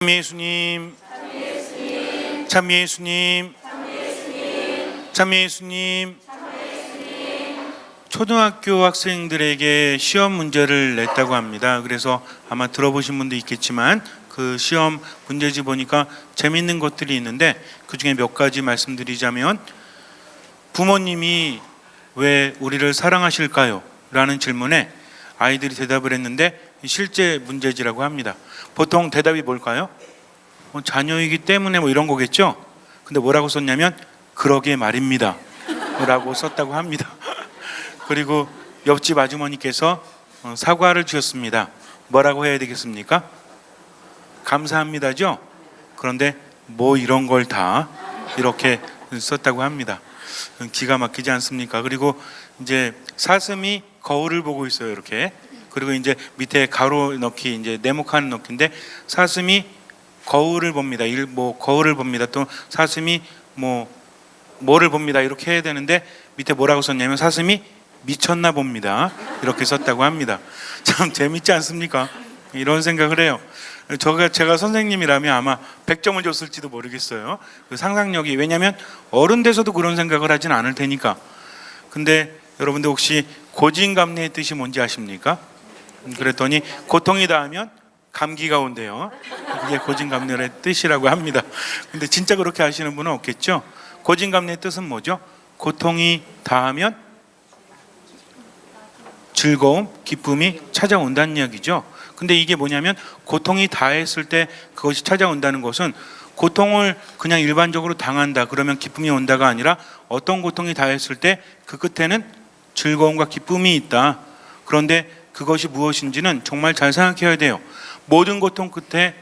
참미예수님, 참미예수님, 참미예수님. 초등학교 학생들에게 시험 문제를 냈다고 합니다. 그래서 아마 들어보신 분도 있겠지만 그 시험 문제지 보니까 재밌는 것들이 있는데 그 중에 몇 가지 말씀드리자면, 부모님이 왜 우리를 사랑하실까요? 라는 질문에 아이들이 대답을 했는데 실제 문제지라고 합니다. 보통 대답이 뭘까요? 자녀이기 때문에 이런 거겠죠? 근데 뭐라고 썼냐면 그러게 말입니다 라고 썼다고 합니다. 그리고 옆집 아주머니께서 사과를 주셨습니다. 뭐라고 해야 되겠습니까? 감사합니다죠? 그런데 뭐 이런 걸 다 이렇게 썼다고 합니다. 기가 막히지 않습니까? 그리고 이제 사슴이 거울을 보고 있어요, 이렇게. 그리고 이제 밑에 가로 넣기, 이제 네모칸 넣기인데 사슴이 거울을 봅니다. 거울을 봅니다. 또 사슴이 뭐를 봅니다. 이렇게 해야 되는데 밑에 뭐라고 썼냐면 사슴이 미쳤나 봅니다. 이렇게 썼다고 합니다. 참 재밌지 않습니까? 이런 생각을 해요. 제가 선생님이라면 아마 100점을 줬을지도 모르겠어요. 그 상상력이. 왜냐하면 어른 돼서도 그런 생각을 하진 않을 테니까. 근데 여러분들 혹시 고진감래의 뜻이 뭔지 아십니까? 그랬더니 고통이 닿으면 감기가 온대요. 그게 고진감래의 뜻이라고 합니다. 근데 진짜 그렇게 하시는 분은 없겠죠? 고진감래의 뜻은 뭐죠? 고통이 닿으면 즐거움, 기쁨이 찾아온다는 이야기죠. 근데 이게 뭐냐면 고통이 닿았을 때 그것이 찾아온다는 것은 고통을 그냥 일반적으로 당한다 그러면 기쁨이 온다가 아니라 어떤 고통이 닿았을 때 그 끝에는 즐거움과 기쁨이 있다. 그런데 그것이 무엇인지는 정말 잘 생각해야 돼요. 모든 고통 끝에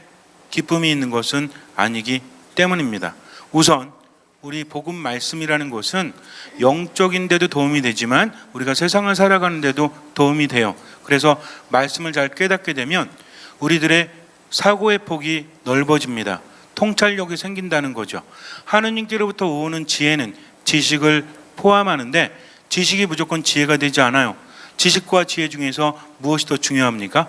기쁨이 있는 것은 아니기 때문입니다. 우선 우리 복음 말씀이라는 것은 영적인 데도 도움이 되지만 우리가 세상을 살아가는 데도 도움이 돼요. 그래서 말씀을 잘 깨닫게 되면 우리들의 사고의 폭이 넓어집니다. 통찰력이 생긴다는 거죠. 하느님께로부터 오는 지혜는 지식을 포함하는데 지식이 무조건 지혜가 되지 않아요. 지식과 지혜 중에서 무엇이 더 중요합니까?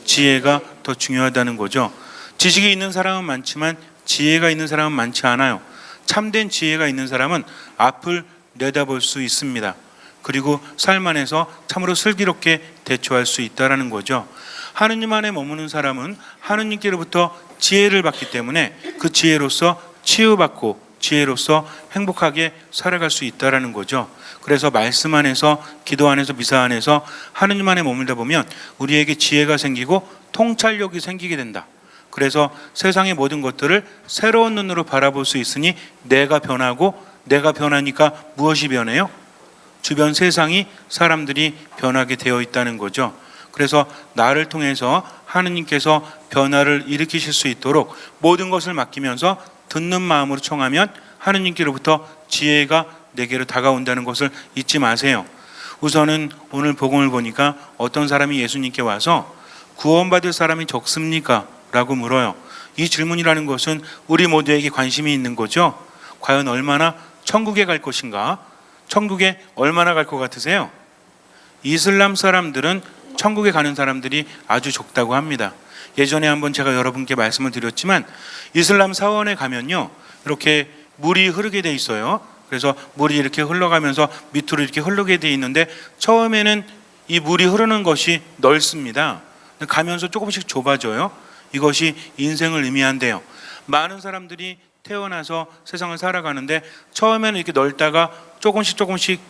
지혜가 더 중요하다는 거죠. 지식이 있는 사람은 많지만 지혜가 있는 사람은 많지 않아요. 참된 지혜가 있는 사람은 앞을 내다볼 수 있습니다. 그리고 삶 안에서 참으로 슬기롭게 대처할 수 있다는 거죠. 하느님 안에 머무는 사람은 하느님께로부터 지혜를 받기 때문에 그 지혜로서 치유받고 지혜로서 행복하게 살아갈 수 있다는 거죠. 그래서 말씀 안에서, 기도 안에서, 미사 안에서 하느님 안에 머물다 보면 우리에게 지혜가 생기고 통찰력이 생기게 된다. 그래서 세상의 모든 것들을 새로운 눈으로 바라볼 수 있으니 내가 변하고, 내가 변하니까 무엇이 변해요? 주변 세상이, 사람들이 변하게 되어 있다는 거죠. 그래서 나를 통해서 하느님께서 변화를 일으키실 수 있도록 모든 것을 맡기면서 듣는 마음으로 청하면 하느님께로부터 지혜가 내게로 다가온다는 것을 잊지 마세요. 우선은 오늘 복음을 보니까 어떤 사람이 예수님께 와서 구원받을 사람이 적습니까? 라고 물어요. 이 질문이라는 것은 우리 모두에게 관심이 있는 거죠. 과연 얼마나 천국에 갈 것인가? 천국에 얼마나 갈 것 같으세요? 이슬람 사람들은 천국에 가는 사람들이 아주 적다고 합니다. 예전에 한번 제가 여러분께 말씀을 드렸지만 이슬람 사원에 가면요, 이렇게 물이 흐르게 돼 있어요. 그래서 물이 이렇게 흘러가면서 밑으로 이렇게 흐르게 돼 있는데 처음에는 이 물이 흐르는 것이 넓습니다. 가면서 조금씩 좁아져요. 이것이 인생을 의미한대요. 많은 사람들이 태어나서 세상을 살아가는데 처음에는 이렇게 넓다가 조금씩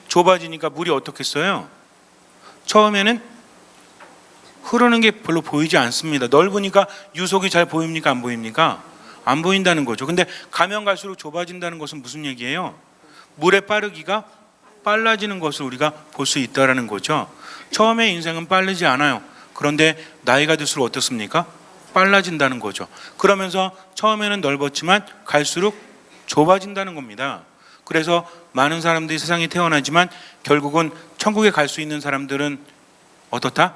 좁아지니까 물이 어떻겠어요? 처음에는 흐르는 게 별로 보이지 않습니다. 넓으니까 유속이 잘 보입니까? 안 보입니까? 안 보인다는 거죠. 근데 가면 갈수록 좁아진다는 것은 무슨 얘기예요? 물의 빠르기가 빨라지는 것을 우리가 볼 수 있다는 거죠. 처음에 인생은 빠르지 않아요. 그런데 나이가 들수록 어떻습니까? 빨라진다는 거죠. 그러면서 처음에는 넓었지만 갈수록 좁아진다는 겁니다. 그래서 많은 사람들이 세상에 태어나지만 결국은 천국에 갈 수 있는 사람들은 어떻다?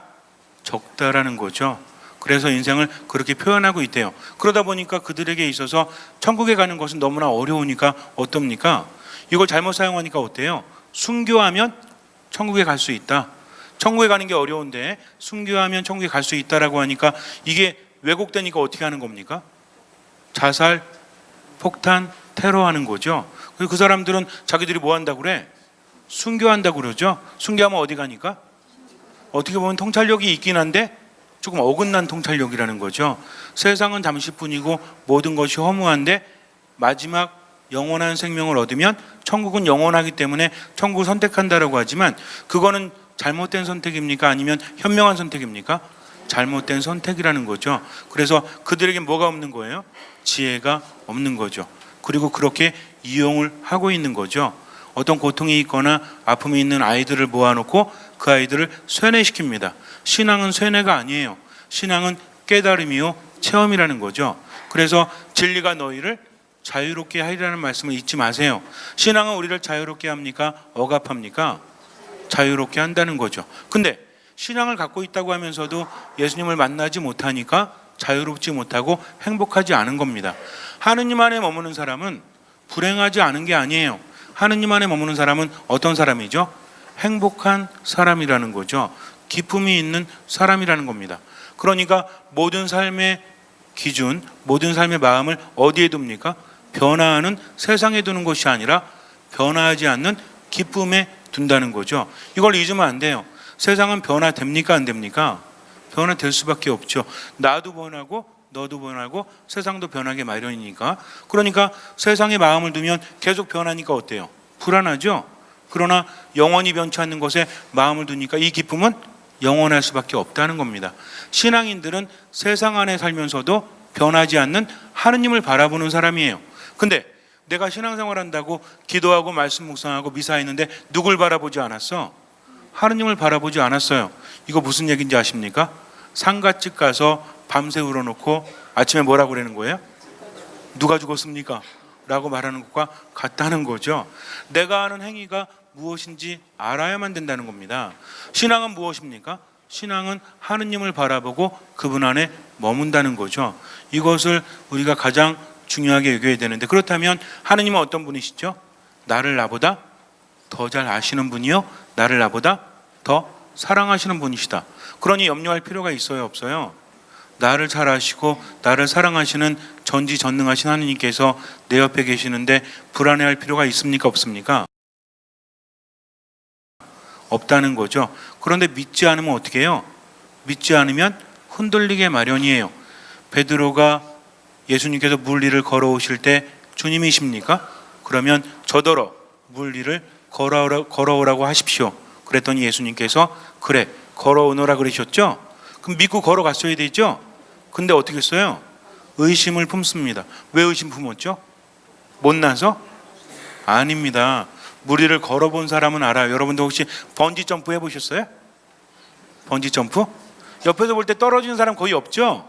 적다라는 거죠. 그래서 인생을 그렇게 표현하고 있대요. 그러다 보니까 그들에게 있어서 천국에 가는 것은 너무나 어려우니까 어떻습니까? 이걸 잘못 사용하니까 어때요? 순교하면 천국에 갈 수 있다. 천국에 가는 게 어려운데 순교하면 천국에 갈 수 있다라고 하니까 이게 왜곡되니까 어떻게 하는 겁니까? 자살, 폭탄, 테러하는 거죠. 그리고 그 사람들은 자기들이 뭐 한다고 그래? 순교한다고 그러죠. 순교하면 어디 가니까? 어떻게 보면 통찰력이 있긴 한데 조금 어긋난 통찰력이라는 거죠. 세상은 잠시뿐이고 모든 것이 허무한데 마지막 영원한 생명을 얻으면 천국은 영원하기 때문에 천국을 선택한다라고 하지만 그거는 잘못된 선택입니까? 아니면 현명한 선택입니까? 잘못된 선택이라는 거죠. 그래서 그들에게 뭐가 없는 거예요? 지혜가 없는 거죠. 그리고 그렇게 이용을 하고 있는 거죠. 어떤 고통이 있거나 아픔이 있는 아이들을 모아놓고 그 아이들을 쇠뇌시킵니다. 신앙은 쇠뇌가 아니에요. 신앙은 깨달음이요 체험이라는 거죠. 그래서 진리가 너희를 자유롭게 하리라는 말씀을 잊지 마세요. 신앙은 우리를 자유롭게 합니까? 억압합니까? 자유롭게 한다는 거죠. 근데 신앙을 갖고 있다고 하면서도 예수님을 만나지 못하니까 자유롭지 못하고 행복하지 않은 겁니다. 하느님 안에 머무는 사람은 불행하지 않은 게 아니에요. 하느님 안에 머무는 사람은 어떤 사람이죠? 행복한 사람이라는 거죠. 기쁨이 있는 사람이라는 겁니다. 그러니까 모든 삶의 기준, 모든 삶의 마음을 어디에 둡니까? 변화하는 세상에 두는 것이 아니라 변화하지 않는 기쁨에 둔다는 거죠. 이걸 잊으면 안 돼요. 세상은 변화됩니까? 안 됩니까? 변화될 수밖에 없죠. 나도 변하고 너도 변하고 세상도 변하게 마련이니까. 그러니까 세상에 마음을 두면 계속 변하니까 어때요? 불안하죠? 그러나 영원히 변치 않는 것에 마음을 두니까 이 기쁨은 영원할 수밖에 없다는 겁니다. 신앙인들은 세상 안에 살면서도 변하지 않는 하느님을 바라보는 사람이에요. 근데 내가 신앙생활 한다고 기도하고 말씀 묵상하고 미사했는데 누굴 바라보지 않았어? 하느님을 바라보지 않았어요. 이거 무슨 얘기인지 아십니까? 상가집 가서 밤새 울어놓고 아침에 뭐라고 그러는 거예요? 누가 죽었습니까? 라고 말하는 것과 같다는 거죠. 내가 하는 행위가 무엇인지 알아야만 된다는 겁니다. 신앙은 무엇입니까? 신앙은 하느님을 바라보고 그분 안에 머문다는 거죠. 이것을 우리가 가장 중요하게 여겨야 되는데, 그렇다면 하느님은 어떤 분이시죠? 나를 나보다 더 잘 아시는 분이요, 나를 나보다 더 사랑하시는 분이시다. 그러니 염려할 필요가 있어요, 없어요? 나를 잘 아시고 나를 사랑하시는 전지전능하신 하느님께서 내 옆에 계시는데 불안해할 필요가 있습니까, 없습니까? 없다는 거죠. 그런데 믿지 않으면 어떻게 해요? 믿지 않으면 흔들리게 마련이에요. 베드로가 예수님께서 물 위를 걸어오실 때 주님이십니까? 그러면 저더러 물 위를 걸어오라고 하십시오. 그랬더니 예수님께서 그래 걸어오너라 그러셨죠? 그럼 믿고 걸어갔어야 되죠? 근데 어떻게 했어요? 의심을 품습니다. 왜 의심 품었죠? 못나서? 아닙니다. 물 위를 걸어본 사람은 알아요. 여러분도 혹시 번지 점프 해보셨어요? 번지 점프? 옆에서 볼 때 떨어지는 사람 거의 없죠?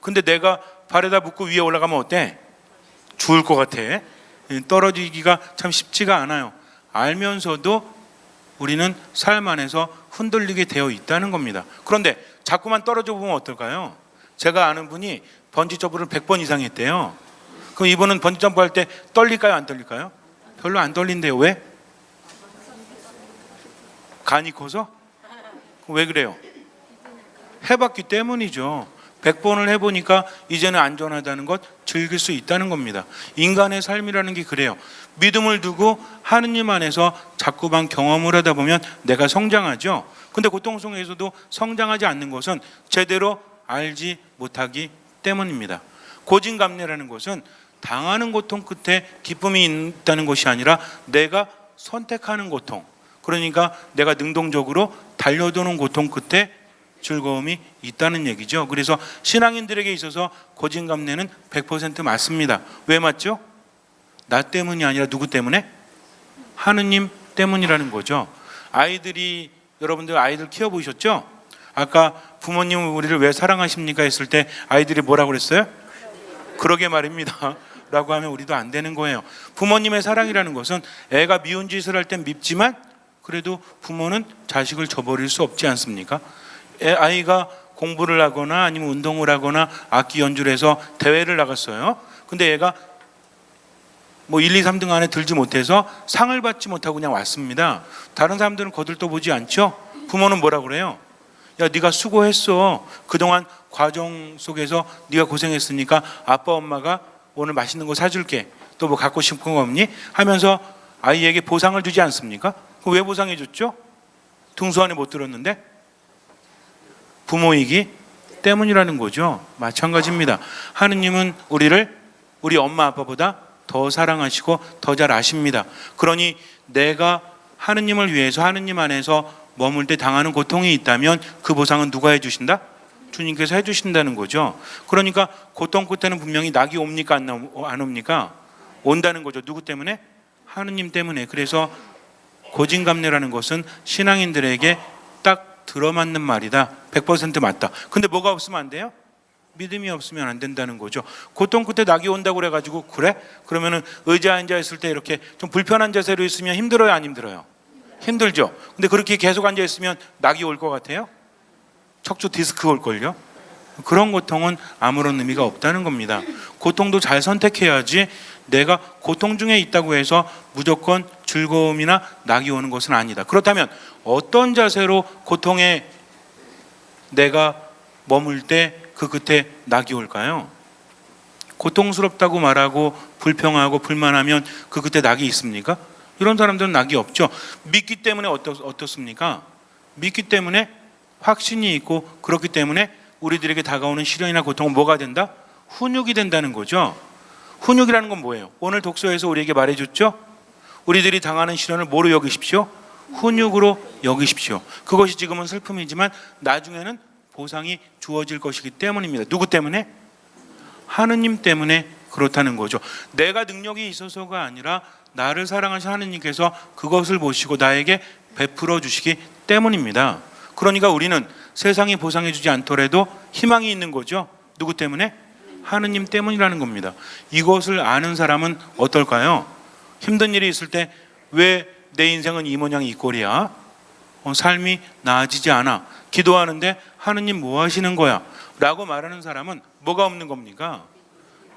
근데 내가 발에다 묶고 위에 올라가면 어때? 죽을 것 같아. 떨어지기가 참 쉽지가 않아요. 알면서도 우리는 삶 안에서 흔들리게 되어 있다는 겁니다. 그런데 자꾸만 떨어져 보면 어떨까요? 제가 아는 분이 번지 점프를 100번 이상 했대요. 그럼 이분은 번지 점프 할 때 떨릴까요, 안 떨릴까요? 별로 안 떨린대요. 왜? 간이 커서? 왜 그래요? 해봤기 때문이죠. 100번을 해보니까 이제는 안전하다는 것 즐길 수 있다는 겁니다. 인간의 삶이라는 게 그래요. 믿음을 두고 하느님 안에서 자꾸만 경험을 하다 보면 내가 성장하죠. 근데 고통 속에서도 성장하지 않는 것은 제대로 알지 못하기 때문입니다. 고진감래라는 것은 당하는 고통 끝에 기쁨이 있다는 것이 아니라 내가 선택하는 고통, 그러니까 내가 능동적으로 달려드는 고통 끝에 즐거움이 있다는 얘기죠. 그래서 신앙인들에게 있어서 고진감래는 100% 맞습니다. 왜 맞죠? 나 때문이 아니라 누구 때문에? 하느님 때문이라는 거죠. 아이들이, 여러분들 아이들 키워보셨죠? 아까 부모님은 우리를 왜 사랑하십니까 했을 때 아이들이 뭐라고 그랬어요? 그러게 말입니다 라고 하면 우리도 안 되는 거예요. 부모님의 사랑이라는 것은 애가 미운 짓을 할 땐 밉지만 그래도 부모는 자식을 저버릴 수 없지 않습니까? 아이가 공부를 하거나 아니면 운동을 하거나 악기 연주를 해서 대회를 나갔어요. 근데 얘가 뭐 1, 2, 3등 안에 들지 못해서 상을 받지 못하고 그냥 왔습니다. 다른 사람들은 거들떠보지 않죠? 부모는 뭐라 그래요? 야, 네가 수고했어. 그동안 과정 속에서 네가 고생했으니까 아빠 엄마가 오늘 맛있는 거 사줄게. 또 뭐 갖고 싶은 거 없니? 하면서 아이에게 보상을 주지 않습니까? 왜 보상해 줬죠? 등수 안에 못 들었는데? 부모이기 때문이라는 거죠. 마찬가지입니다. 하느님은 우리를 우리 엄마 아빠보다 더 사랑하시고 더 잘 아십니다. 그러니 내가 하느님을 위해서 하느님 안에서 머물 때 당하는 고통이 있다면 그 보상은 누가 해주신다? 주님께서 해주신다는 거죠. 그러니까 고통 끝에는 분명히 낙이 옵니까 안 옵니까? 온다는 거죠. 누구 때문에? 하느님 때문에. 그래서 고진감래라는 것은 신앙인들에게 딱 들어맞는 말이다. 100% 맞다. 근데 뭐가 없으면 안 돼요? 믿음이 없으면 안 된다는 거죠. 고통 끝에 낙이 온다고 그래가지고 그래? 그러면은 의자에 앉아 있을 때 이렇게 좀 불편한 자세로 있으면 힘들어요, 안 힘들어요? 힘들죠. 근데 그렇게 계속 앉아 있으면 낙이 올 것 같아요? 척추 디스크 올걸요? 그런 고통은 아무런 의미가 없다는 겁니다. 고통도 잘 선택해야지 내가 고통 중에 있다고 해서 무조건 즐거움이나 낙이 오는 것은 아니다. 그렇다면 어떤 자세로 고통에 내가 머물 때 그 끝에 낙이 올까요? 고통스럽다고 말하고 불평하고 불만하면 그 끝에 낙이 있습니까? 이런 사람들은 낙이 없죠. 믿기 때문에 어떻습니까? 믿기 때문에 확신이 있고 그렇기 때문에 우리들에게 다가오는 시련이나 고통은 뭐가 된다? 훈육이 된다는 거죠. 훈육이라는 건 뭐예요? 오늘 독서에서 우리에게 말해줬죠? 우리들이 당하는 시련을 뭐로 여기십시오? 훈육으로 여기십시오. 그것이 지금은 슬픔이지만 나중에는 보상이 주어질 것이기 때문입니다. 누구 때문에? 하느님 때문에 그렇다는 거죠. 내가 능력이 있어서가 아니라 나를 사랑하신 하느님께서 그것을 보시고 나에게 베풀어 주시기 때문입니다. 그러니까 우리는 세상이 보상해 주지 않더라도 희망이 있는 거죠. 누구 때문에? 하느님 때문이라는 겁니다. 이것을 아는 사람은 어떨까요? 힘든 일이 있을 때 왜 내 인생은 이 모양 이 꼴이야? 삶이 나아지지 않아. 기도하는데 하느님 뭐 하시는 거야? 라고 말하는 사람은 뭐가 없는 겁니까?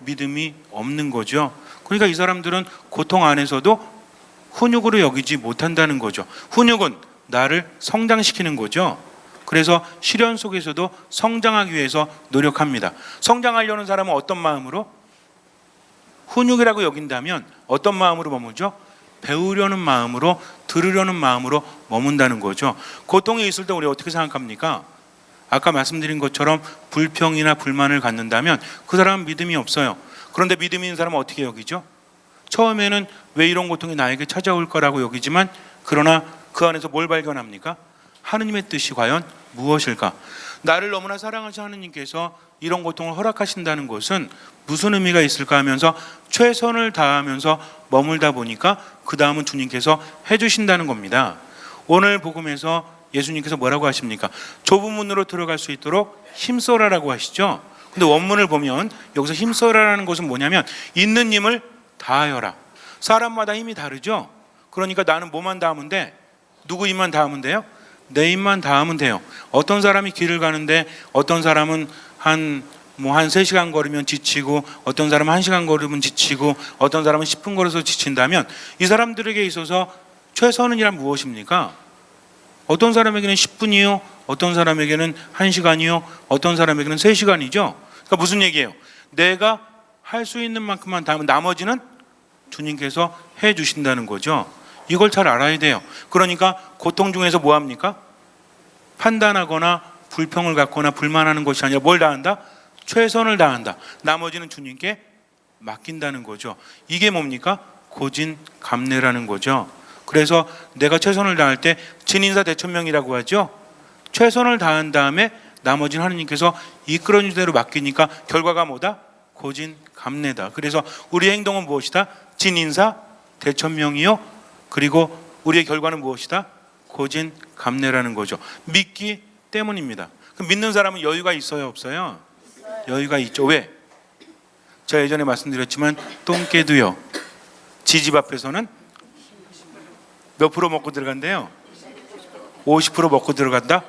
믿음이 없는 거죠. 그러니까 이 사람들은 고통 안에서도 훈육으로 여기지 못한다는 거죠. 훈육은 나를 성장시키는 거죠. 그래서 시련 속에서도 성장하기 위해서 노력합니다. 성장하려는 사람은 어떤 마음으로? 훈육이라고 여긴다면 어떤 마음으로 머물죠? 배우려는 마음으로, 들으려는 마음으로 머문다는 거죠. 고통이 있을 때 우리 어떻게 생각합니까? 아까 말씀드린 것처럼 불평이나 불만을 갖는다면 그 사람은 믿음이 없어요. 그런데 믿음이 있는 사람은 어떻게 여기죠? 처음에는 왜 이런 고통이 나에게 찾아올 거라고 여기지만 그러나 그 안에서 뭘 발견합니까? 하느님의 뜻이 과연 무엇일까? 나를 너무나 사랑하시는 하느님께서 이런 고통을 허락하신다는 것은 무슨 의미가 있을까 하면서 최선을 다하면서 머물다 보니까 그 다음은 주님께서 해주신다는 겁니다. 오늘 복음에서 예수님께서 뭐라고 하십니까? 좁은 문으로 들어갈 수 있도록 힘써라라고 하시죠. 근데 원문을 보면 여기서 힘써라라는 것은 뭐냐면 있는 힘을 다하여라. 사람마다 힘이 다르죠. 그러니까 나는 뭐만 다하면 돼? 누구 힘만 다하면 돼요? 내 힘만 다하면 돼요. 어떤 사람이 길을 가는데 어떤 사람은 한 3시간 걸으면 지치고 어떤 사람은 1시간 걸으면 지치고 어떤 사람은 10분 걸어서 지친다면 이 사람들에게 있어서 최선은이란 무엇입니까? 어떤 사람에게는 10분이요, 어떤 사람에게는 1시간이요, 어떤 사람에게는 3시간이죠. 그러니까 무슨 얘기예요? 내가 할 수 있는 만큼만 다하면 나머지는 주님께서 해 주신다는 거죠. 이걸 잘 알아야 돼요. 그러니까 고통 중에서 뭐 합니까? 판단하거나 불평을 갖거나 불만하는 것이 아니라 뭘 다한다? 최선을 다한다. 나머지는 주님께 맡긴다는 거죠. 이게 뭡니까? 고진감래라는 거죠. 그래서 내가 최선을 다할 때 진인사 대천명이라고 하죠. 최선을 다한 다음에 나머지는 하느님께서 이끌어준 대로 맡기니까 결과가 뭐다? 고진감래다. 그래서 우리의 행동은 무엇이다? 진인사 대천명이요. 그리고 우리의 결과는 무엇이다? 고진감래라는 거죠. 믿기 때문입니다. 그럼 믿는 사람은 여유가 있어요, 없어요? 여유가 있죠. 왜? 제가 예전에 말씀드렸지만 똥개도요. 지집 앞에서는 몇 프로 먹고 들어간대요? 50% 먹고 들어간다?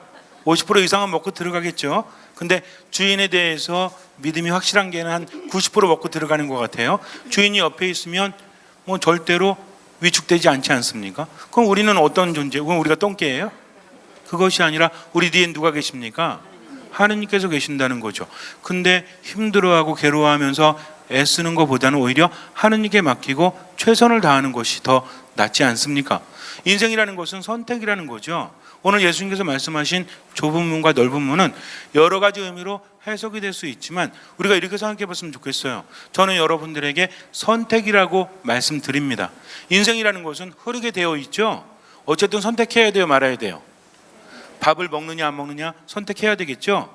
50% 이상은 먹고 들어가겠죠. 근데 주인에 대해서 믿음이 확실한 게는 한 90% 먹고 들어가는 것 같아요. 주인이 옆에 있으면 뭐 절대로 위축되지 않지 않습니까? 그럼 우리는 어떤 존재? 그럼 우리가 똥개예요? 그것이 아니라 우리 뒤엔 누가 계십니까? 하느님께서 계신다는 거죠. 근데 힘들어하고 괴로워하면서 애쓰는 것보다는 오히려 하느님께 맡기고 최선을 다하는 것이 더 낫지 않습니까? 인생이라는 것은 선택이라는 거죠. 오늘 예수님께서 말씀하신 좁은 문과 넓은 문은 여러 가지 의미로 해석이 될 수 있지만 우리가 이렇게 생각해 봤으면 좋겠어요. 저는 여러분들에게 선택이라고 말씀드립니다. 인생이라는 것은 흐르게 되어 있죠. 어쨌든 선택해야 돼요, 말아야 돼요. 밥을 먹느냐 안 먹느냐 선택해야 되겠죠.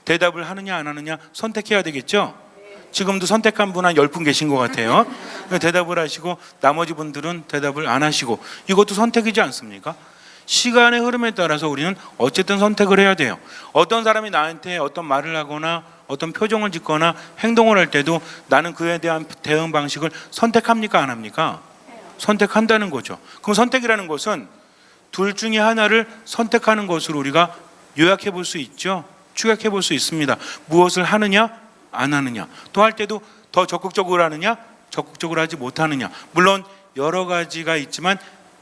대답을 하느냐 안 하느냐 선택해야 되겠죠. 지금도 선택한 분 한 10분 계신 것 같아요. 대답을 하시고 나머지 분들은 대답을 안 하시고, 이것도 선택이지 않습니까? 시간의 흐름에 따라서 우리는 어쨌든 선택을 해야 돼요. 어떤 사람이 나한테 어떤 말을 하거나 어떤 표정을 짓거나 행동을 할 때도 나는 그에 대한 대응 방식을 선택합니까 안 합니까? 선택한다는 거죠. 그럼 선택이라는 것은 둘 중에 하나를 선택하는 것으로 우리가 요약해 볼 수 있죠. 추격해 볼 수 있습니다. 무엇을 하느냐 안 하느냐, 또 할 때도 더 적극적으로 하느냐 적극적으로 하지 못하느냐. 물론 여러 가지가 있지만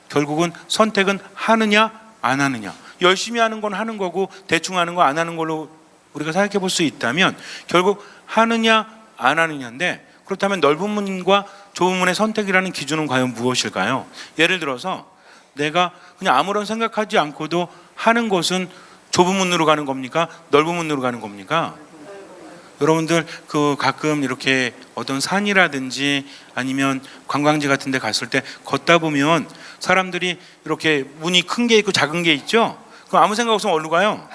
결국은 선택은 하느냐 안 하느냐. 열심히 하는 건 하는 거고 대충 하는 거 안 하는 걸로 우리가 생각해 볼 수 있다면 결국 하느냐 안 하느냐인데, 그렇다면 넓은 문과 좁은 문의 선택이라는 기준은 과연 무엇일까요? 예를 들어서 내가 그냥 아무런 생각하지 않고도 하는 것은 좁은 문으로 가는 겁니까? 넓은 문으로 가는 겁니까? 여러분들 가끔 이렇게 어떤 산이라든지 아니면 관광지 같은 데 갔을 때 걷다 보면 사람들이 이렇게 문이 큰 게 있고 작은 게 있죠? 그럼 아무 생각 없으면 어디로 가요?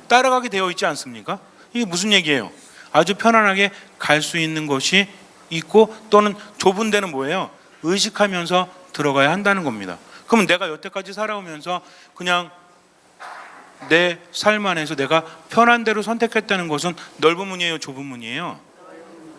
따라가게 되어 있지 않습니까? 이게 무슨 얘기예요? 아주 편안하게 갈 수 있는 것이 있고, 또는 좁은 데는 뭐예요? 의식하면서 들어가야 한다는 겁니다. 그러면 내가 여태까지 살아오면서 그냥 내 삶 안에서 내가 편한 대로 선택했다는 것은 넓은 문이에요, 좁은 문이에요?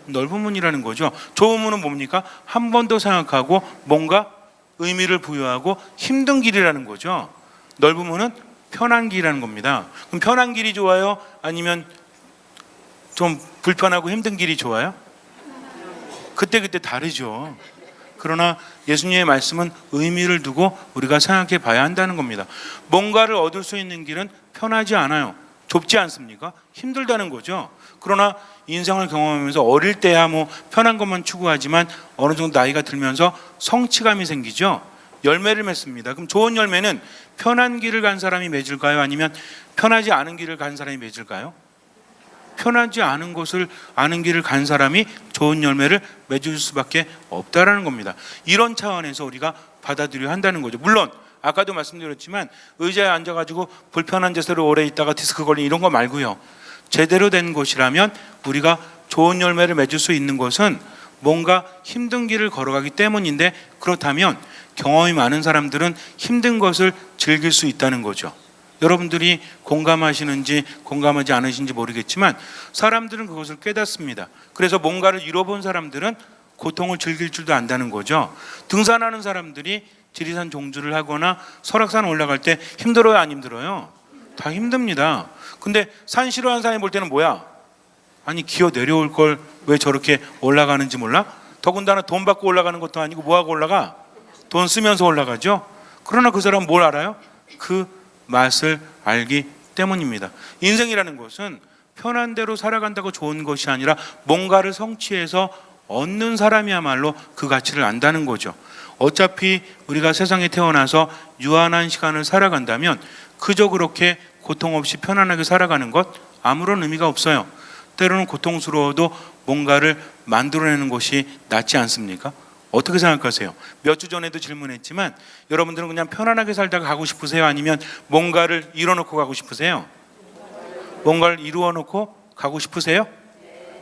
넓은 문이라는 거죠. 좁은 문은 뭡니까? 한 번 더 생각하고 뭔가 의미를 부여하고 힘든 길이라는 거죠. 넓은 문은 편한 길이라는 겁니다. 그럼 편한 길이 좋아요? 아니면 좀 불편하고 힘든 길이 좋아요? 그때그때 다르죠. 그러나 예수님의 말씀은 의미를 두고 우리가 생각해 봐야 한다는 겁니다. 뭔가를 얻을 수 있는 길은 편하지 않아요. 좁지 않습니까? 힘들다는 거죠. 그러나 인생을 경험하면서 어릴 때야 뭐 편한 것만 추구하지만 어느 정도 나이가 들면서 성취감이 생기죠. 열매를 맺습니다. 그럼 좋은 열매는 편한 길을 간 사람이 맺을까요? 아니면 편하지 않은 길을 간 사람이 맺을까요? 편하지 않은 것을 아는 길을 간 사람이 좋은 열매를 맺을 수밖에 없다라는 겁니다. 이런 차원에서 우리가 받아들여야 한다는 거죠. 물론 아까도 말씀드렸지만 의자에 앉아가지고 불편한 자세로 오래 있다가 디스크 걸린 이런 거 말고요. 제대로 된 것이라면 우리가 좋은 열매를 맺을 수 있는 것은 뭔가 힘든 길을 걸어가기 때문인데, 그렇다면 경험이 많은 사람들은 힘든 것을 즐길 수 있다는 거죠. 여러분들이 공감하시는지 공감하지 않으신지 모르겠지만 사람들은 그것을 깨닫습니다. 그래서 뭔가를 이뤄본 사람들은 고통을 즐길 줄도 안다는 거죠. 등산하는 사람들이 지리산 종주를 하거나 설악산 올라갈 때 힘들어요, 안 힘들어요? 다 힘듭니다. 근데 산 싫어하는 사람이 볼 때는 뭐야? 아니 기어 내려올 걸 왜 저렇게 올라가는지 몰라? 더군다나 돈 받고 올라가는 것도 아니고 뭐하고 올라가? 돈 쓰면서 올라가죠. 그러나 그 사람은 뭘 알아요? 그 맛을 알기 때문입니다. 인생이라는 것은 편한 대로 살아간다고 좋은 것이 아니라 뭔가를 성취해서 얻는 사람이야말로 그 가치를 안다는 거죠. 어차피 우리가 세상에 태어나서 유한한 시간을 살아간다면 그저 그렇게 고통 없이 편안하게 살아가는 것 아무런 의미가 없어요. 때로는 고통스러워도 뭔가를 만들어내는 것이 낫지 않습니까? 어떻게 생각하세요? 몇 주 전에도 질문했지만 여러분들은 그냥 편안하게 살다가 가고 싶으세요? 아니면 뭔가를 이뤄놓고 가고 싶으세요? 뭔가를 이루어놓고 가고 싶으세요?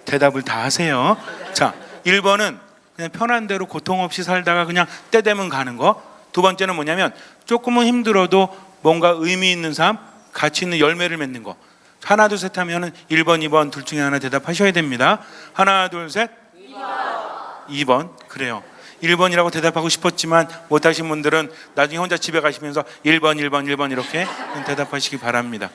대답을 다 하세요. 자, 1번은 그냥 편한 대로 고통 없이 살다가 그냥 때 되면 가는 거. 두 번째는 뭐냐면 조금은 힘들어도 뭔가 의미 있는 삶, 가치 있는 열매를 맺는 거. 하나 둘 셋 하면은 1번 2번 둘 중에 하나 대답하셔야 됩니다. 하나 둘 셋. 2번. 그래요. 1번이라고 대답하고 싶었지만 못하신 분들은 나중에 혼자 집에 가시면서 1번 1번 1번 이렇게 대답하시기 바랍니다.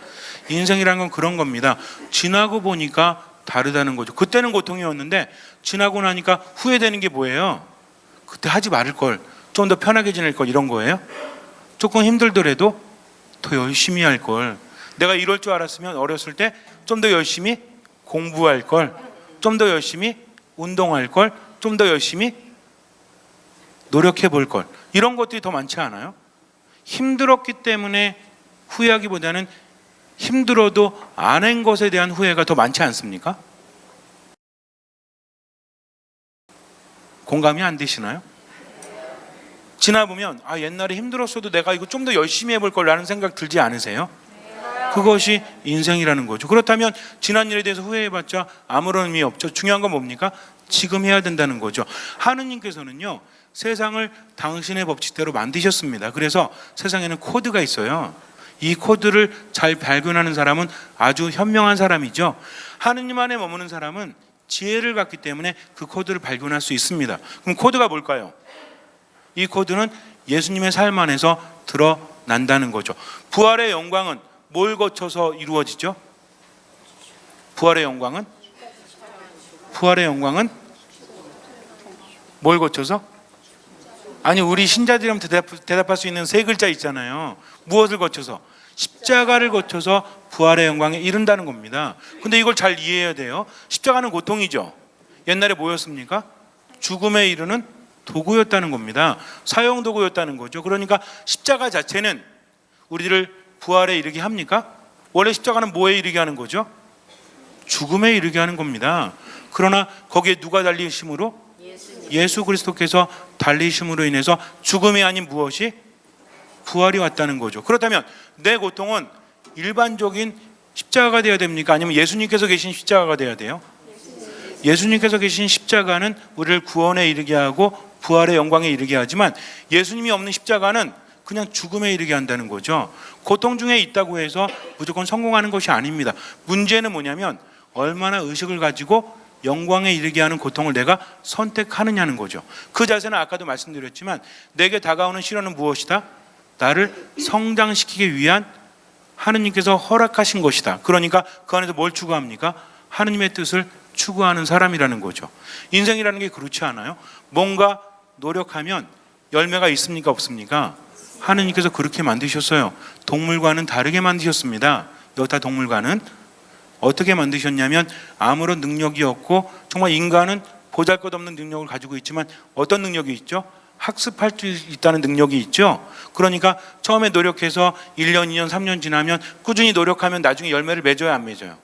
인생이란 건 그런 겁니다. 지나고 보니까 다르다는 거죠. 그때는 고통이었는데 지나고 나니까 후회되는 게 뭐예요? 그때 하지 말을 걸, 좀 더 편하게 지낼 걸, 이런 거예요. 조금 힘들더라도 더 열심히 할 걸, 내가 이럴 줄 알았으면 어렸을 때 좀 더 열심히 공부할 걸, 좀 더 열심히 운동할 걸, 좀 더 열심히 노력해 볼 걸. 이런 것들이 더 많지 않아요? 힘들었기 때문에 후회하기보다는 힘들어도 안 한 것에 대한 후회가 더 많지 않습니까? 공감이 안 되시나요? 지나보면 옛날에 힘들었어도 내가 이거 좀 더 열심히 해볼 거라는 생각 들지 않으세요? 그것이 인생이라는 거죠. 그렇다면 지난 일에 대해서 후회해봤자 아무런 의미 없죠. 중요한 건 뭡니까? 지금 해야 된다는 거죠. 하느님께서는요, 세상을 당신의 법칙대로 만드셨습니다. 그래서 세상에는 코드가 있어요. 이 코드를 잘 발견하는 사람은 아주 현명한 사람이죠. 하느님 안에 머무는 사람은 지혜를 갖기 때문에 그 코드를 발견할 수 있습니다. 그럼 코드가 뭘까요? 이 코드는 예수님의 삶 안에서 드러난다는 거죠. 부활의 영광은 뭘 거쳐서 이루어지죠? 부활의 영광은 뭘 거쳐서? 아니, 우리 신자들이면 대답할 수 있는 세 글자 있잖아요. 무엇을 거쳐서? 십자가를 거쳐서 부활의 영광에 이른다는 겁니다. 근데 이걸 잘 이해해야 돼요. 십자가는 고통이죠. 옛날에 뭐였습니까? 죽음에 이르는 도구였다는 겁니다. 사형 도구였다는 거죠. 그러니까 십자가 자체는 우리들을 부활에 이르게 합니까? 원래 십자가는 뭐에 이르게 하는 거죠? 죽음에 이르게 하는 겁니다. 그러나 거기에 누가 달리심으로? 예수 그리스도께서 달리심으로 인해서 죽음이 아닌 무엇이? 부활이 왔다는 거죠. 그렇다면 내 고통은 일반적인 십자가가 되어야 됩니까? 아니면 예수님께서 계신 십자가가 되어야 돼요? 예수님께서 계신 십자가는 우리를 구원에 이르게 하고 부활의 영광에 이르게 하지만 예수님이 없는 십자가는 그냥 죽음에 이르게 한다는 거죠. 고통 중에 있다고 해서 무조건 성공하는 것이 아닙니다. 문제는 뭐냐면 얼마나 의식을 가지고 영광에 이르게 하는 고통을 내가 선택하느냐는 거죠. 그 자세는 아까도 말씀드렸지만 내게 다가오는 시련은 무엇이다? 나를 성장시키기 위한 하느님께서 허락하신 것이다. 그러니까 그 안에서 뭘 추구합니까? 하느님의 뜻을 추구하는 사람이라는 거죠. 인생이라는 게 그렇지 않아요? 뭔가 노력하면 열매가 있습니까? 없습니까? 하느님께서 그렇게 만드셨어요. 동물과는 다르게 만드셨습니다. 여타 동물과는 어떻게 만드셨냐면 아무런 능력이 없고 정말 인간은 보잘것없는 능력을 가지고 있지만 어떤 능력이 있죠? 학습할 수 있다는 능력이 있죠. 그러니까 처음에 노력해서 1년, 2년, 3년 지나면 꾸준히 노력하면 나중에 열매를 맺어야 안 맺어요?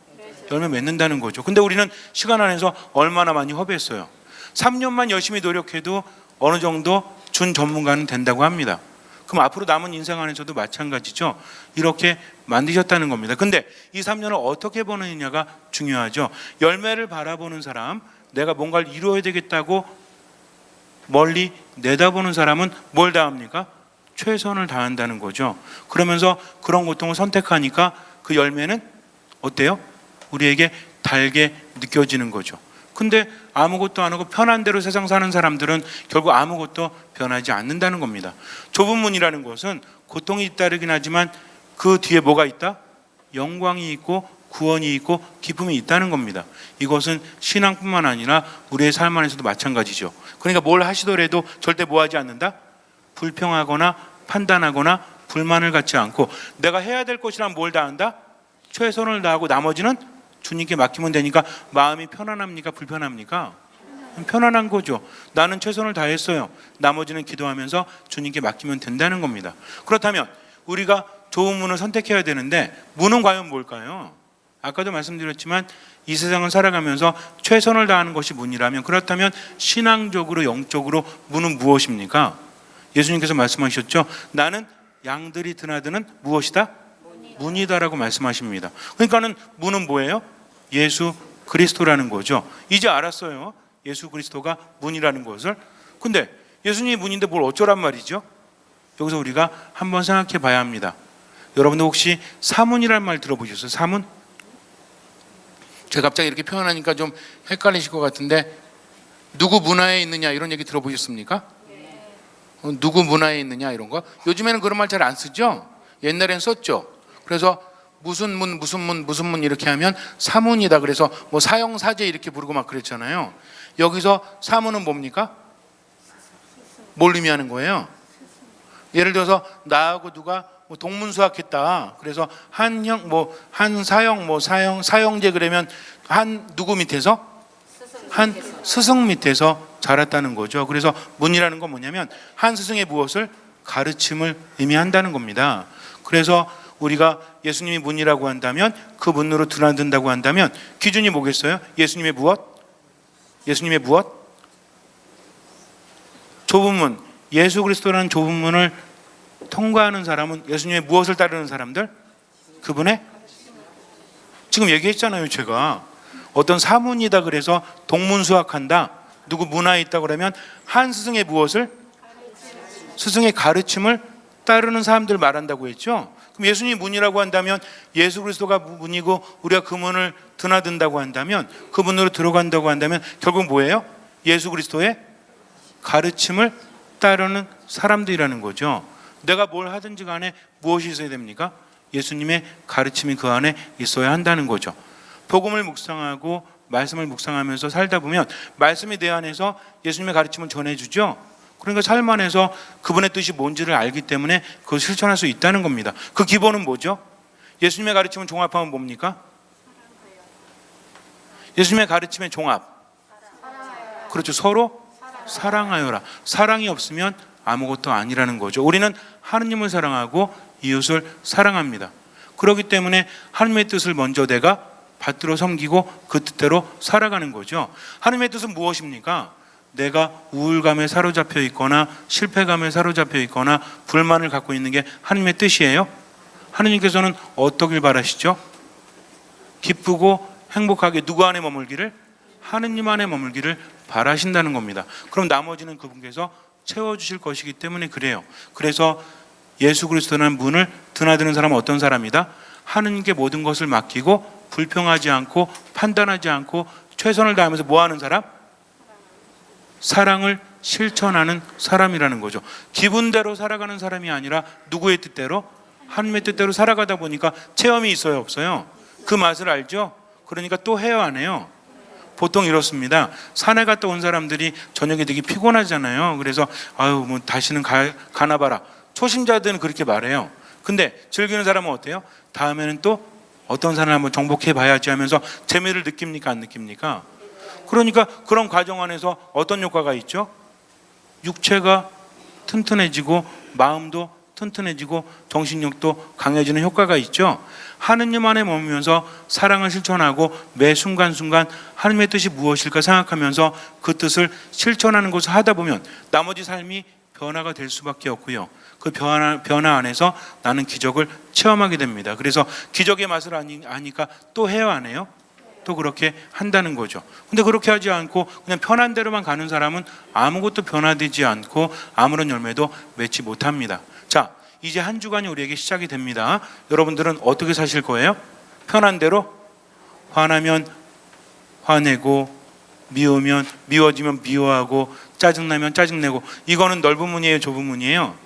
열매 맺는다는 거죠. 근데 우리는 시간 안에서 얼마나 많이 허비했어요. 3년만 열심히 노력해도 어느 정도 준 전문가는 된다고 합니다. 그럼 앞으로 남은 인생 안에서도 마찬가지죠. 이렇게 만드셨다는 겁니다. 근데 이 3년을 어떻게 보느냐가 중요하죠. 열매를 바라보는 사람, 내가 뭔가를 이루어야 되겠다고 멀리 내다보는 사람은 뭘 다합니까? 최선을 다한다는 거죠. 그러면서 그런 고통을 선택하니까 그 열매는 어때요? 우리에게 달게 느껴지는 거죠. 근데 아무것도 안 하고 편한 대로 세상 사는 사람들은 결국 아무것도 변하지 않는다는 겁니다. 좁은 문이라는 것은 고통이 잇따르긴 하지만 그 뒤에 뭐가 있다? 영광이 있고 구원이 있고 기쁨이 있다는 겁니다. 이것은 신앙뿐만 아니라 우리의 삶 안에서도 마찬가지죠. 그러니까 뭘 하시더라도 절대 뭐 하지 않는다? 불평하거나 판단하거나 불만을 갖지 않고 내가 해야 될 것이란 뭘 다한다? 최선을 다하고 나머지는 주님께 맡기면 되니까 마음이 편안합니까? 불편합니까? 편안한 거죠. 나는 최선을 다했어요. 나머지는 기도하면서 주님께 맡기면 된다는 겁니다. 그렇다면 우리가 좋은 문을 선택해야 되는데 문은 과연 뭘까요? 아까도 말씀드렸지만 이 세상을 살아가면서 최선을 다하는 것이 문이라면 그렇다면 신앙적으로 영적으로 문은 무엇입니까? 예수님께서 말씀하셨죠. 나는 양들이 드나드는 무엇이다? 문이다라고 말씀하십니다. 그러니까는 문은 뭐예요? 예수 그리스도라는 거죠. 이제 알았어요. 예수 그리스도가 문이라는 것을. 근데 예수님이 문인데 뭘 어쩌란 말이죠? 여기서 우리가 한번 생각해 봐야 합니다. 여러분들 혹시 사문이라는 말 들어보셨어요? 사문? 제가 갑자기 이렇게 표현하니까 좀 헷갈리실 것 같은데 누구 문화에 있느냐 이런 얘기 들어보셨습니까? 누구 문화에 있느냐 이런 거? 요즘에는 그런 말 잘 안 쓰죠? 옛날엔 썼죠. 그래서 무슨 문 이렇게 하면 사문이다. 그래서 뭐 사형사제 이렇게 부르고 막 그랬잖아요. 여기서 사문은 뭡니까? 뭘 의미하는 거예요? 예를 들어서 나하고 누가 뭐 동문수학했다. 그래서 한 사형제 그러면 한 누구 밑에서? 한 스승 밑에서 자랐다는 거죠. 그래서 문이라는 건 뭐냐면 한 스승의 무엇을 가르침을 의미한다는 겁니다. 그래서 우리가 예수님이 문이라고 한다면 그 문으로 드나든다고 한다면 기준이 뭐겠어요? 예수님의 무엇? 예수님의 무엇? 좁은 문. 예수 그리스도라는 좁은 문을 통과하는 사람은 예수님의 무엇을 따르는 사람들? 그분의 지금 얘기했잖아요. 제가 어떤 사문이다 그래서 동문수학한다, 누구 문화에 있다 그러면 한 스승의 무엇을? 스승의 가르침을 따르는 사람들 말한다고 했죠. 그럼 예수님이 문이라고 한다면 예수 그리스도가 문이고 우리가 그 문을 드나든다고 한다면, 그 문으로 들어간다고 한다면 결국 뭐예요? 예수 그리스도의 가르침을 따르는 사람들이라는 거죠. 내가 뭘 하든지 간에 무엇이 있어야 됩니까? 예수님의 가르침이 그 안에 있어야 한다는 거죠. 복음을 묵상하고 말씀을 묵상하면서 살다 보면 말씀이 내 안에서 예수님의 가르침을 전해주죠. 그러니까 삶 안에서 그분의 뜻이 뭔지를 알기 때문에 그걸 실천할 수 있다는 겁니다. 그 기본은 뭐죠? 예수님의 가르침을 종합하면 뭡니까? 예수님의 가르침의 종합. 그렇죠. 서로 사랑하여라. 사랑이 없으면 아무것도 아니라는 거죠. 우리는 하느님을 사랑하고 이웃을 사랑합니다. 그렇기 때문에 하느님의 뜻을 먼저 내가 받들어 섬기고 그 뜻대로 살아가는 거죠. 하느님의 뜻은 무엇입니까? 내가 우울감에 사로잡혀 있거나 실패감에 사로잡혀 있거나 불만을 갖고 있는 게 하느님의 뜻이에요. 하느님께서는 어떠길 바라시죠? 기쁘고 행복하게 누구 안에 머물기를? 하느님 안에 머물기를 바라신다는 겁니다. 그럼 나머지는 그분께서 채워주실 것이기 때문에 그래요. 그래서 예수 그리스도라는 문을 드나드는 사람은 어떤 사람이다? 하느님께 모든 것을 맡기고 불평하지 않고 판단하지 않고 최선을 다하면서 뭐하는 사람? 사랑을 실천하는 사람이라는 거죠. 기분대로 살아가는 사람이 아니라 누구의 뜻대로? 하느님의 뜻대로 살아가다 보니까 체험이 있어요, 없어요? 그 맛을 알죠? 그러니까 또 해요, 안 해요? 보통 이렇습니다. 산에 갔다 온 사람들이 저녁에 되게 피곤하잖아요. 그래서 아유 뭐 다시는 가나 봐라. 초심자들은 그렇게 말해요. 근데 즐기는 사람은 어때요? 다음에는 또 어떤 산을 한번 정복해 봐야지 하면서 재미를 느낍니까, 안 느낍니까? 그러니까 그런 과정 안에서 어떤 효과가 있죠? 육체가 튼튼해지고 마음도 튼튼해지고 정신력도 강해지는 효과가 있죠. 하느님 안에 머물면서 사랑을 실천하고 매 순간순간 하느님의 뜻이 무엇일까 생각하면서 그 뜻을 실천하는 것을 하다 보면 나머지 삶이 변화가 될 수밖에 없고요. 그 변화 안에서 나는 기적을 체험하게 됩니다. 그래서 기적의 맛을 아니까 또 해요, 안 해요? 또 그렇게 한다는 거죠. 근데 그렇게 하지 않고 그냥 편한 대로만 가는 사람은 아무것도 변화되지 않고 아무런 열매도 맺지 못합니다. 자, 이제 한 주간이 우리에게 시작이 됩니다. 여러분들은 어떻게 사실 거예요? 편한 대로? 화나면 화내고, 미우면 미워지면 미워하고, 짜증나면 짜증내고. 이거는 넓은 문이에요, 좁은 문이에요?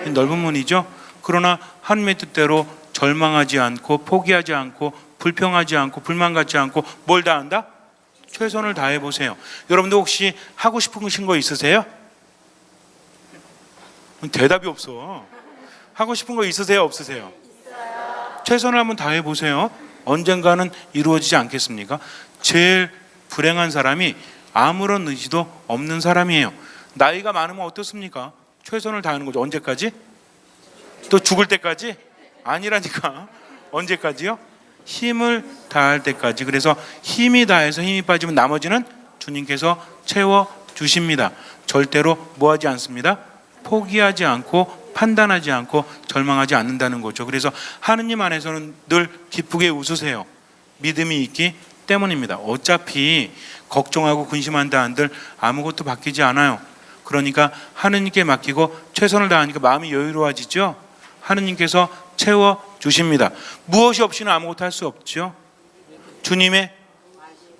넓은 문이죠. 그러나 하나님의 뜻대로 절망하지 않고 포기하지 않고 불평하지 않고 불만 갖지 않고 뭘 다 한다? 최선을 다해 보세요. 여러분들 혹시 하고 싶으신 거 있으세요? 대답이 없어. 하고 싶은 거 있으세요, 없으세요? 있어요. 최선을 한번 다해 보세요. 언젠가는 이루어지지 않겠습니까? 제일 불행한 사람이 아무런 의지도 없는 사람이에요. 나이가 많으면 어떻습니까? 최선을 다하는 거죠. 언제까지? 또 죽을 때까지? 아니라니까. 언제까지요? 힘을 다할 때까지. 그래서 힘이 다해서 힘이 빠지면 나머지는 주님께서 채워주십니다. 절대로 뭐하지 않습니다. 포기하지 않고 판단하지 않고 절망하지 않는다는 거죠. 그래서 하느님 안에서는 늘 기쁘게 웃으세요. 믿음이 있기 때문입니다. 어차피 걱정하고 근심한다 한들 아무것도 바뀌지 않아요. 그러니까 하느님께 맡기고 최선을 다하니까 마음이 여유로워지죠. 하느님께서 채워주십니다. 무엇이 없이는 아무것도 할 수 없죠. 주님의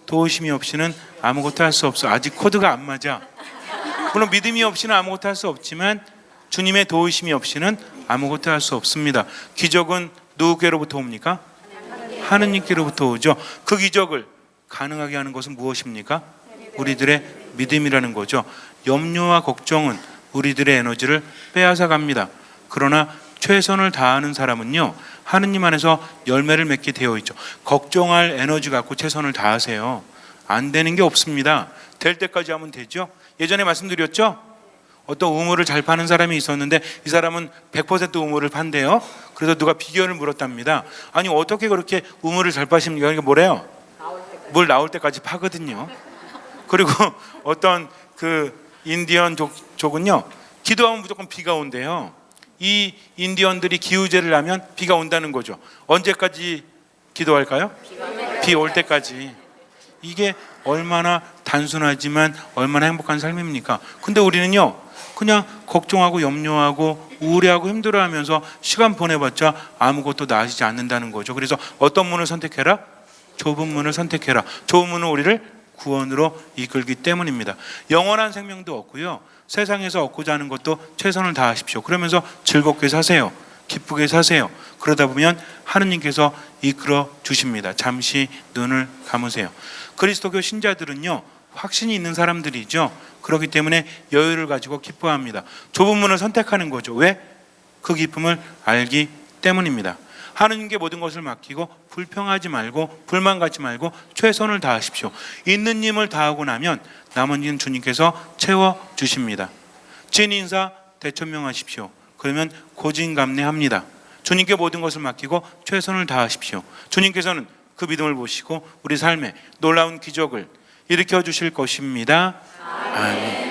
도우심이 없이는 아무것도 할 수 없어. 아직 코드가 안 맞아. 물론 믿음이 없이는 아무것도 할 수 없지만 주님의 도우심이 없이는 아무것도 할 수 없습니다. 기적은 누구께로부터 옵니까? 하느님께로부터 오죠. 그 기적을 가능하게 하는 것은 무엇입니까? 우리들의 믿음이라는 거죠. 염려와 걱정은 우리들의 에너지를 빼앗아 갑니다. 그러나 최선을 다하는 사람은요, 하느님 안에서 열매를 맺게 되어 있죠. 걱정할 에너지 갖고 최선을 다하세요. 안 되는 게 없습니다. 될 때까지 하면 되죠. 예전에 말씀드렸죠. 어떤 우물을 잘 파는 사람이 있었는데 이 사람은 100% 우물을 판대요. 그래서 누가 비결을 물었답니다. 아니 어떻게 그렇게 우물을 잘 파십니까? 그러니까 뭐래요? 물 나올 때까지 파거든요. 그리고 어떤 그 인디언 족은요, 기도하면 무조건 비가 온대요. 이 인디언들이 기우제를 하면 비가 온다는 거죠. 언제까지 기도할까요? 비 올 때까지. 이게 얼마나 단순하지만 얼마나 행복한 삶입니까? 근데 우리는요, 그냥 걱정하고 염려하고 우울해하고 힘들어하면서 시간 보내봤자 아무것도 나아지지 않는다는 거죠. 그래서 어떤 문을 선택해라? 좁은 문을 선택해라. 좁은 문은 우리를 구원으로 이끌기 때문입니다. 영원한 생명도 없고요, 세상에서 얻고자 하는 것도 최선을 다하십시오. 그러면서 즐겁게 사세요. 기쁘게 사세요. 그러다 보면 하느님께서 이끌어 주십니다. 잠시 눈을 감으세요. 그리스도교 신자들은요, 확신이 있는 사람들이죠. 그렇기 때문에 여유를 가지고 기뻐합니다. 좁은 문을 선택하는 거죠. 왜? 그 기쁨을 알기 때문입니다. 하느님께 모든 것을 맡기고 불평하지 말고 불만 갖지 말고 최선을 다하십시오. 있는 힘을 다하고 나면 나머지는 주님께서 채워주십니다. 진인사 대천명하십시오. 그러면 고진감래합니다. 주님께 모든 것을 맡기고 최선을 다하십시오. 주님께서는 그 믿음을 보시고 우리 삶에 놀라운 기적을 일으켜 주실 것입니다. 아멘.